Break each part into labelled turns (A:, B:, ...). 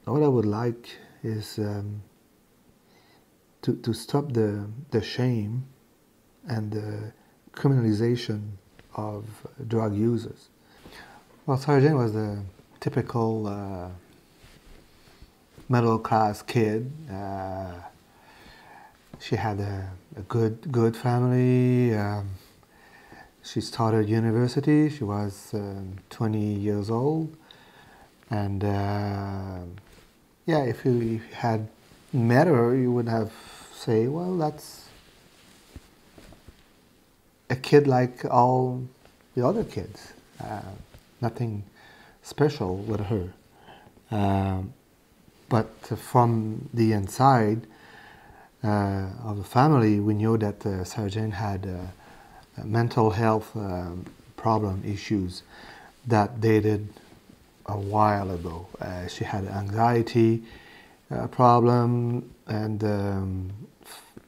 A: what I would like is to stop the shame and the criminalization of drug users. Well, Sarah Jane was the typical middle class kid. She had a good family. She started university. She was 20 years old, and yeah, if you had met her, you would have say, well, that's a kid like all the other kids. Nothing special with her. But from the inside of the family, we knew that Sarah Jane had mental health problem issues that dated a while ago. She had anxiety problem, and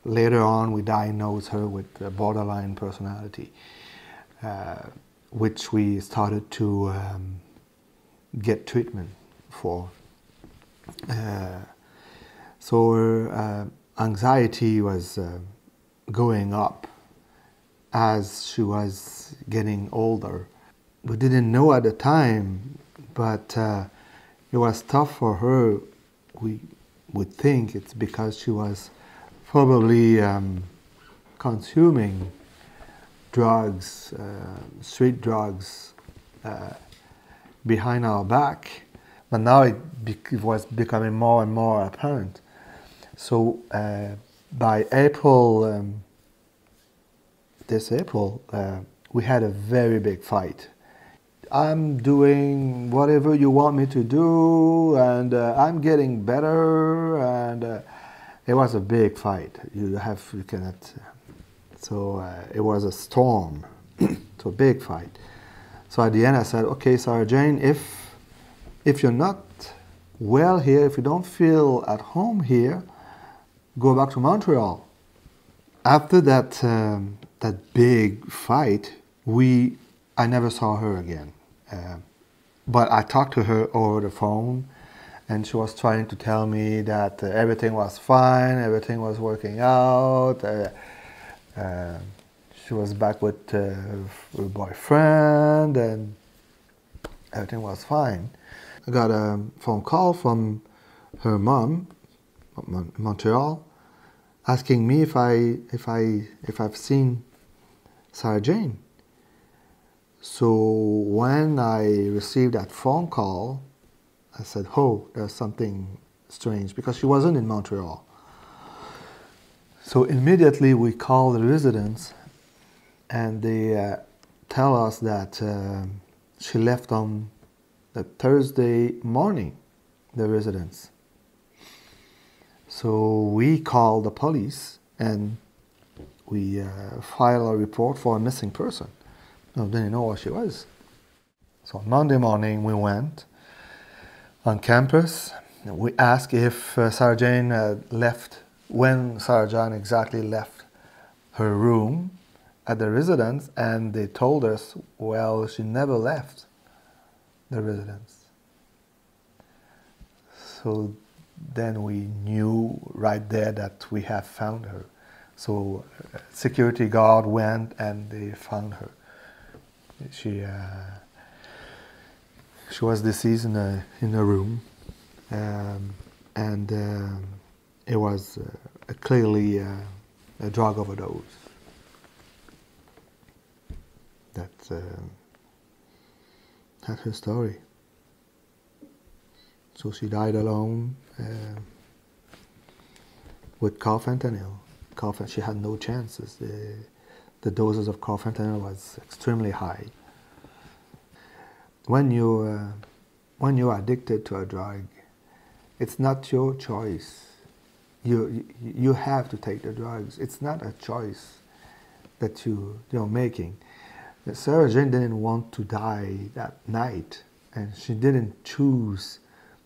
A: later on we diagnosed her with borderline personality, which we started to get treatment for. So her anxiety was going up as she was getting older. We didn't know at the time, but it was tough for her. We would think it's because she was probably consuming drugs, street drugs, behind our back. But now it was becoming more and more apparent. So by April, this April, we had a very big fight. I'm doing whatever you want me to do, and I'm getting better, and it was a big fight. You cannot. So it was a storm, so a big fight. So at the end, I said, "Okay, Sarah Jane, if you're not well here, if you don't feel at home here, go back to Montreal." After that that big fight, I never saw her again. But I talked to her over the phone, and she was trying to tell me that everything was fine, everything was working out. She was back with her boyfriend, and everything was fine. I got a phone call from her mom, Montreal, asking me if I've seen Sarah Jane. So when I received that phone call, I said, "Oh, there's something strange," because she wasn't in Montreal. So immediately we called the residence, and they tell us that she left on the Thursday morning, the residence. So we called the police, and we filed a report for a missing person. No, didn't know where she was. So on Monday morning we went on campus. We asked if Sarah Jane left, when Sarah Jane exactly left her room at the residence, and they told us, well, she never left the residence. So then we knew right there that we have found her. So security guard went and they found her. She was deceased in a room, and it was clearly a drug overdose. That's her story. So she died alone with carfentanil. She had no chances. The doses of carfentanil was extremely high. When you're addicted to a drug, it's not your choice. You have to take the drugs. It's not a choice that you're making. Sarah Jane didn't want to die that night, and she didn't choose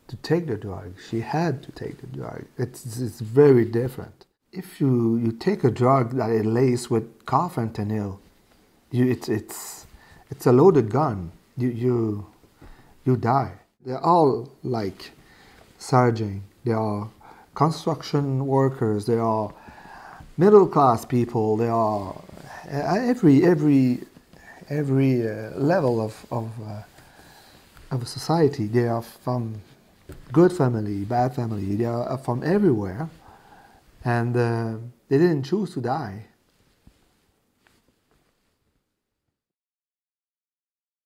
A: to take the drug. She had to take the drug. It's very different. If you take a drug that is laced with carfentanil, it's a loaded gun. You die. They're all like Sarging. They are construction workers. They are middle class people. They are every level of society. They are from good family, bad family. They are from everywhere, and they didn't choose to die.